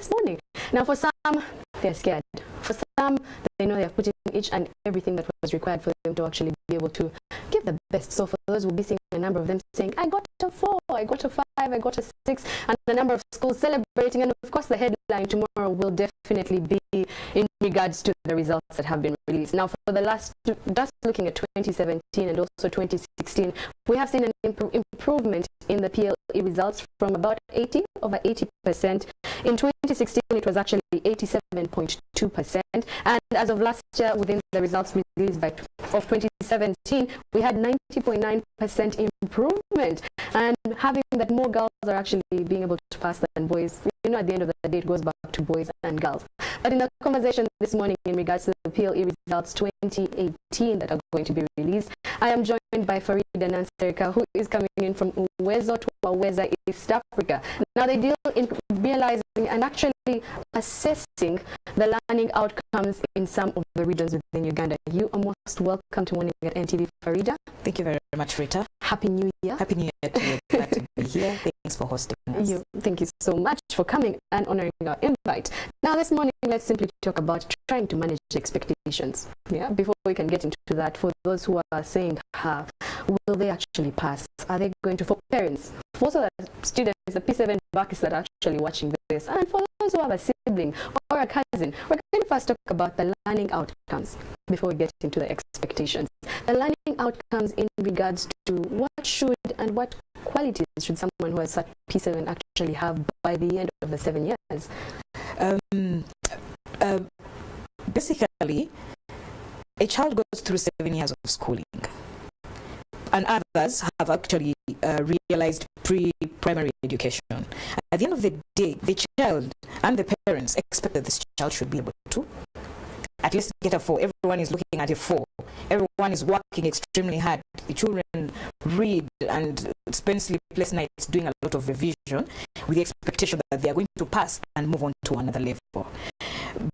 this morning. Now, for some, they're scared. For some, they know they're putting each and everything that was required for them to actually be able to give the best. So for those, we'll be seeing a number of them saying, I got a 4, I got a 5, I got a 6, and a number of schools celebrating. And of course, the headline tomorrow will definitely be in regards to the results that have been released. Now, for the last, just looking at 2017 and also 2016, we have seen an improvement in the PLE results from about over 80%. In 2016, it was actually 87.2%. And as of last year, within the results released of 2017, we had 90.9% improvement. And having that more girls are actually being able to pass than boys, you know, at the end of the day, it goes back to boys and girls. But in the conversation this morning in regards to the PLE results 2018 that are going to be released, I am joined by Farida Nanserika, who is coming in from Uwezo to Waweza, East Africa. Now, they deal in realizing and actually assessing the learning outcomes in some of the regions within Uganda. You are most welcome to Morning at NTV, Farida. Thank you very much, Rita. Happy New Year. Happy New Year to you. Glad to be here. Thanks for hosting us. Thank you so much for coming and honoring our invite. Now, this morning, let's simply talk about trying to manage expectations. Yeah, before we can get into that, for those who are saying, will they actually pass? Are they going to, for parents, for also the students, the P7 buckets that are actually watching this, and for those who have a sibling or a cousin, we're going to first talk about the learning outcomes before we get into the expectations. The learning outcomes in regards to what should and what qualities should someone who has such P7 actually have by the end of the 7 years? Basically, a child goes through 7 years of schooling, and others have actually realized pre-primary education. At the end of the day, the child and the parents expect that this child should be able to at least get a 4. Everyone is looking at a 4. Everyone is working extremely hard. The children read and spend sleepless nights doing a lot of revision with the expectation that they are going to pass and move on to another level.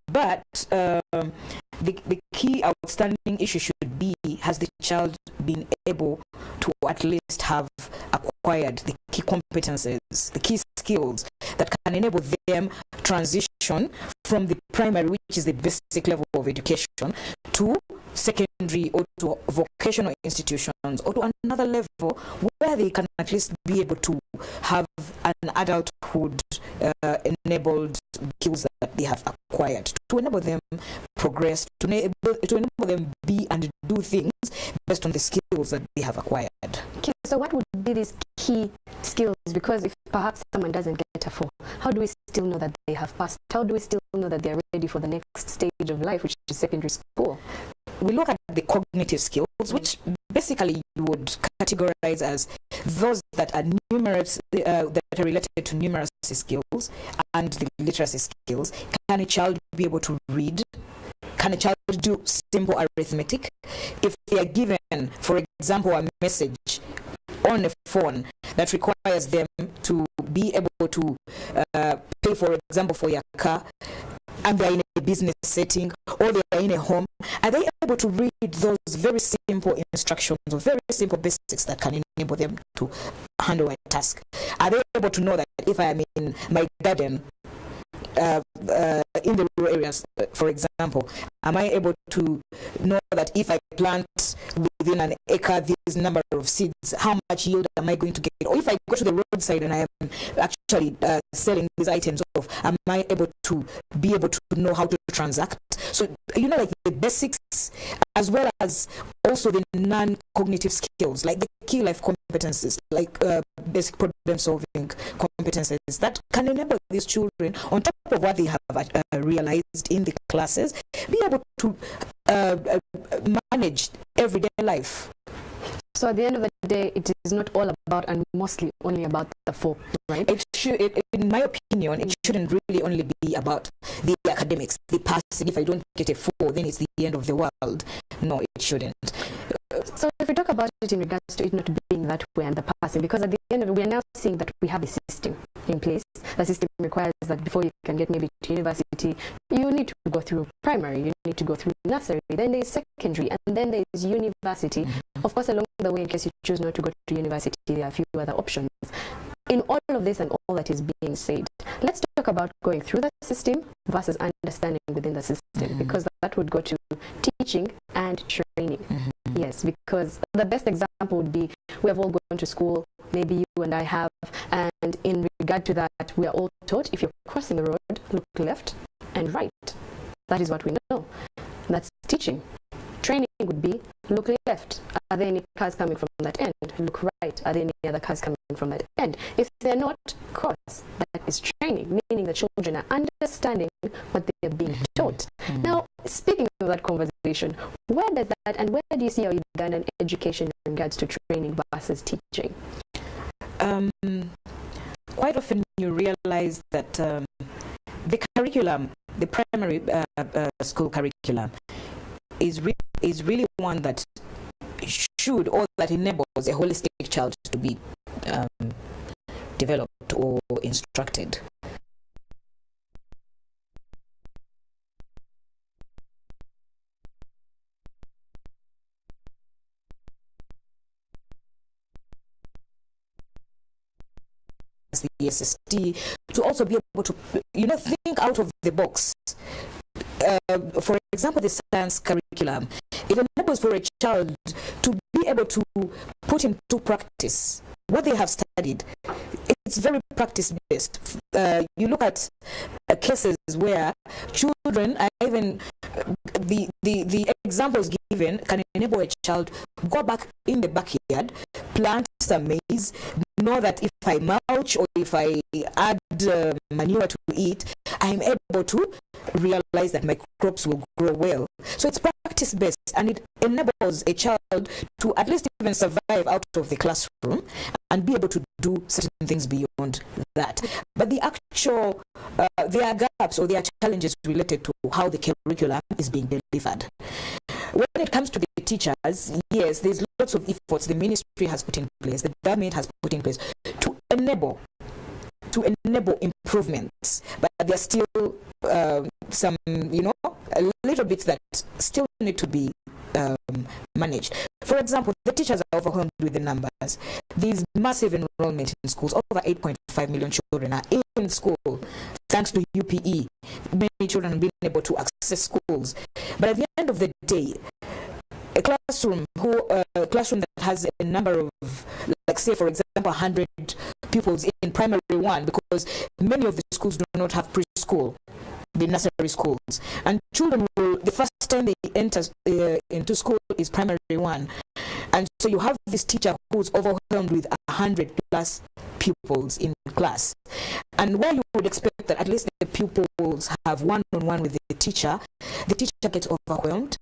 But the key outstanding issue should be, has the child been able to at least have acquired the key competences, the key skills that can enable them transition from the primary, which is the basic level of education, to secondary or to vocational institutions or to another level where they can at least be able to have an adulthood enabled skills that they have acquired, to enable them progress, to enable them be and do things based on the skills that they have acquired. Okay, so what would be these key skills? Because if perhaps someone doesn't get a 4, how do we still know that they have passed? How do we still know that they're ready for the next stage of life, which is secondary school? We look at the cognitive skills, which basically you would categorize as those that are that are related to numeracy skills and the literacy skills. Can a child be able to read? Can a child do simple arithmetic? If they are given, for example, a message on a phone that requires them to be able to pay, for example, for your car, and they're in a business setting or they're in a home, are they able to read those very simple instructions or very simple basics that can enable them to handle a task? Are they able to know that if I am in my garden, in the rural areas, for example, am I able to know that if I plant within an acre this number of seeds, how much yield am I going to get? Or if I go to the roadside and I am actually selling these items off, am I able to be able to know how to transact? So, you know, like the basics, as well as also the non-cognitive skills, like the key life competencies, like basic problem-solving competencies that can enable these children, on top of what they have realized in the classes, be able to manage everyday life. So at the end of the day, it is not all about and mostly only about the 4, right? In my opinion, it shouldn't really only be about the academics, the passing. If I don't get a 4, then it's the end of the world. No, it shouldn't. So if we talk about it in regards to it not being that way and the passing, because at the end of it, we are now seeing that we have a system in place. The system requires that before you can get maybe to university, you need to go through primary, you need to go through nursery, then there is secondary, and then there is university. Of course, along the way, in case you choose not to go to university, there are a few other options. in all of this and all that is being said, let's talk about going through the system versus understanding within the system, because that would go to teaching and training. Yes, because the best example would be, we have all gone to school, maybe you and I have, and in regard to that, we are all taught, if you're crossing the road, look left and right. That is what we know. That's teaching. Training would be, look left. Are there any cars coming from that end? Look right. Are there any other cars coming from that end? If they're not, cross. That is training, meaning the children are understanding what they're being taught. Now, speaking of that conversation, where does that, and where do you see our Ugandan education in regards to training versus teaching? Quite often you realize that the curriculum, the primary school curriculum, is really one that should, or that enables a holistic child to be developed or instructed. The SST, to also be able to, think out of the box. For example, the science curriculum, it enables for a child to be able to put into practice what they have studied. It's very practice-based. You look at cases where children are even, the examples given can enable a child go back in the backyard, plant some maize, know that if I mulch or if I add manure to it, I'm able to realize that my crops will grow well. So it's practice-based, and it enables a child to at least even survive out of the classroom and be able to do certain things beyond that. But the actual, there are gaps or there are challenges related to how the curriculum is being delivered. When it comes to the teachers, yes, there's lots of efforts the ministry has put in place, the government has put in place to enable improvements, but there are still some, a little bits that still need to be managed. For example, the teachers are overwhelmed with the numbers. There's massive enrollment in schools. Over 8.5 million children are in school thanks to UPE. Many children have been able to access schools. But at the end of the day, a classroom that has a number of, like say for example, 100 pupils in primary one, because many of the schools do not have preschool, the nursery schools, and children will, the first time they enter into school is primary one, and so you have this teacher who's overwhelmed with 100 plus pupils in class, and while you would expect that at least the pupils have one-on-one with the teacher gets overwhelmed.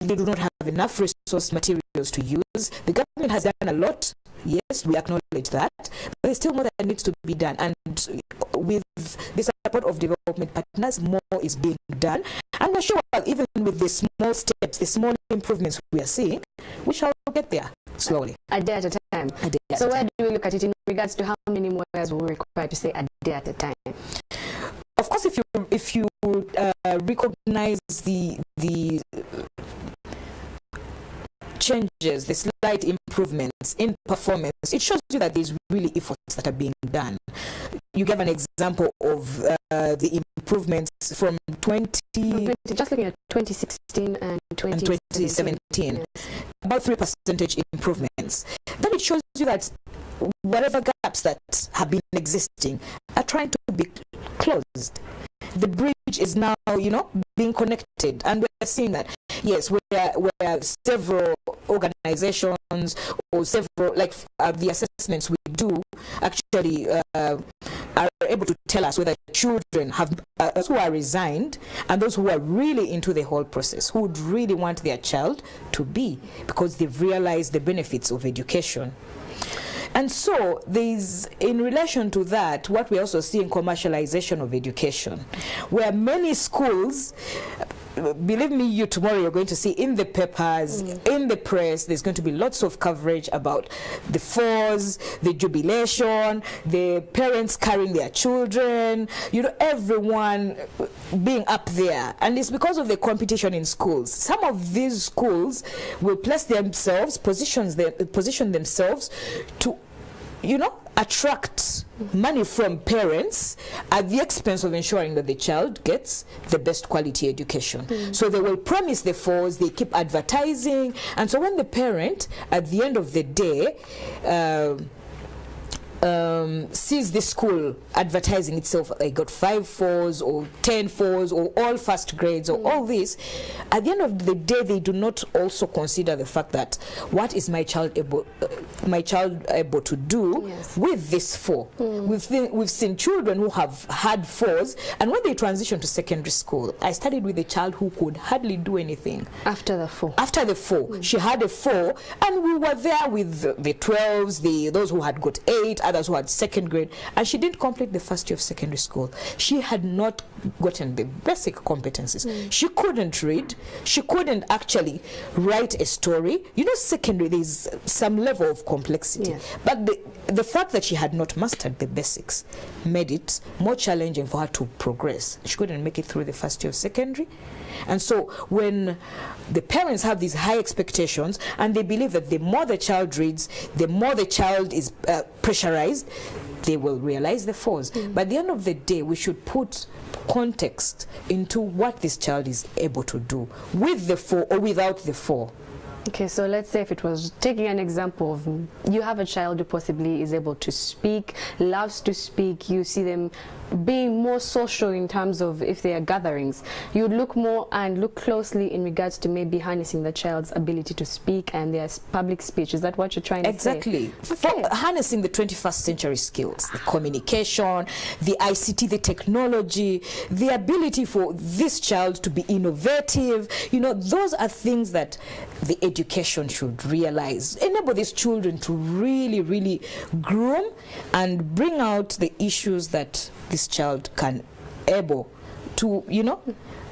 They do not have enough resource materials to use. The government has done a lot. Yes, we acknowledge that. But there's still more that needs to be done. And with the support of development partners, more is being done. And we're sure even with the small steps, the small improvements we are seeing, we shall get there slowly. A day at a time. So where do we look at it in regards to how many more years will we require to say a day at a time? Of course, if you recognize the changes, the slight improvements in performance, it shows you that there's really efforts that are being done. You gave an example of the improvements from just looking at 2016 and 2017, yes. About 3% improvements. Then it shows you that whatever gaps that have been existing are trying to be closed. The bridge is now, being connected, and we're seeing that. Yes, where several organizations or several, the assessments we do actually are able to tell us whether children have those who are resigned and those who are really into the whole process, who would really want their child to be, because they've realized the benefits of education. And so there's, in relation to that, what we're also seeing, commercialization of education, where many schools, believe me, tomorrow you're going to see in the papers, in the press, there's going to be lots of coverage about the falls, the jubilation, the parents carrying their children, everyone being up there. And it's because of the competition in schools. Some of these schools will place themselves, position themselves to you know, attract money from parents at the expense of ensuring that the child gets the best quality education. So they will promise the fours, they keep advertising, and so when the parent at the end of the day sees the school advertising itself, I got 5 fours or 10 fours or all first grades or all this, at the end of the day they do not also consider the fact that what is my child able to do with this 4. We've seen children who have had 4s, and when they transition to secondary school, I studied with a child who could hardly do anything after the 4. After the 4, she had a 4, and we were there with the 12s, those who had got 8, others who had 2nd grade, and she didn't complete the first year of secondary school. She had not gotten the basic competencies. She couldn't read, she couldn't actually write a story. You know, secondary, there's some level of complexity, but the fact that she had not mastered the basics made it more challenging for her to progress. She couldn't make it through the first year of secondary. And so when the parents have these high expectations and they believe that the more the child reads, the more the child is pressurized, they will realize the 4s. But at the end of the day, we should put context into what this child is able to do with the 4 or without the 4. Okay, so let's say if it was taking an example of you have a child who possibly is able to speak, loves to speak, you see them being more social in terms of if they are gatherings, you would look more and look closely in regards to maybe harnessing the child's ability to speak and their public speech. Is that what you're trying to say? Exactly. Harnessing the 21st century skills, the communication, the ICT, the technology, the ability for this child to be innovative, you know, those are things that the education should realize. Enable these children to really, really groom and bring out the issues that this child can able to, you know,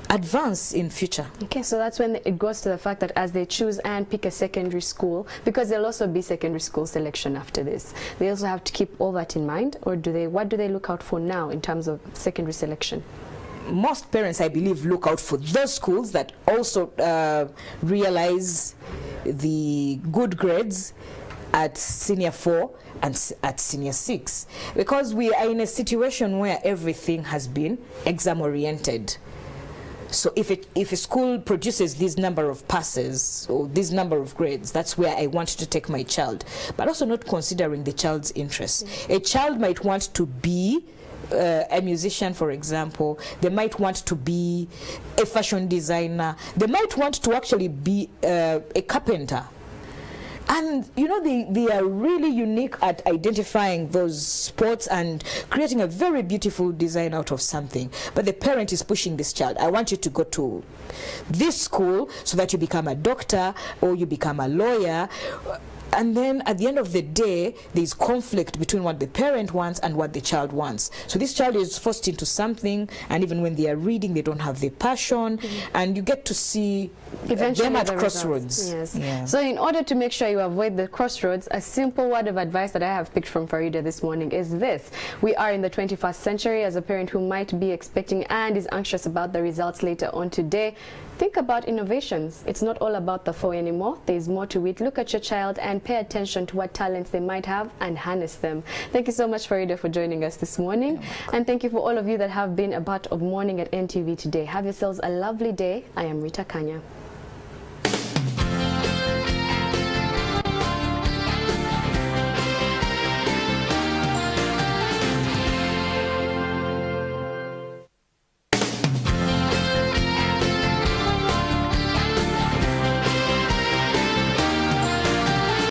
advance in future. Okay, so that's when it goes to the fact that as they choose and pick a secondary school, because there'll also be secondary school selection after this, they also have to keep all that in mind, or what do they look out for now in terms of secondary selection? Most parents, I believe, look out for those schools that also realize the good grades at senior 4 and at senior 6, because we are in a situation where everything has been exam oriented. So if a school produces this number of passes or this number of grades, that's where I want to take my child, but also not considering the child's interests. A child might want to be a musician, for example. They might want to be a fashion designer. They might want to actually be a carpenter. And you know, they are really unique at identifying those sports and creating a very beautiful design out of something. But the parent is pushing this child. I want you to go to this school so that you become a doctor or you become a lawyer. And then at the end of the day, there's conflict between what the parent wants and what the child wants. So this child is forced into something, and even when they are reading, they don't have the passion, and you get to see them at crossroads. Yes. Yeah. So in order to make sure you avoid the crossroads, a simple word of advice that I have picked from Farida this morning is this: we are in the 21st century. As a parent who might be expecting and is anxious about the results later on today, think about innovations. It's not all about the 4 anymore. There's more to it. Look at your child and pay attention to what talents they might have and harness them. Thank you so much, Farida, for joining us this morning. And thank you for all of you that have been a part of Morning at NTV today. Have yourselves a lovely day. I am Rita Kanya.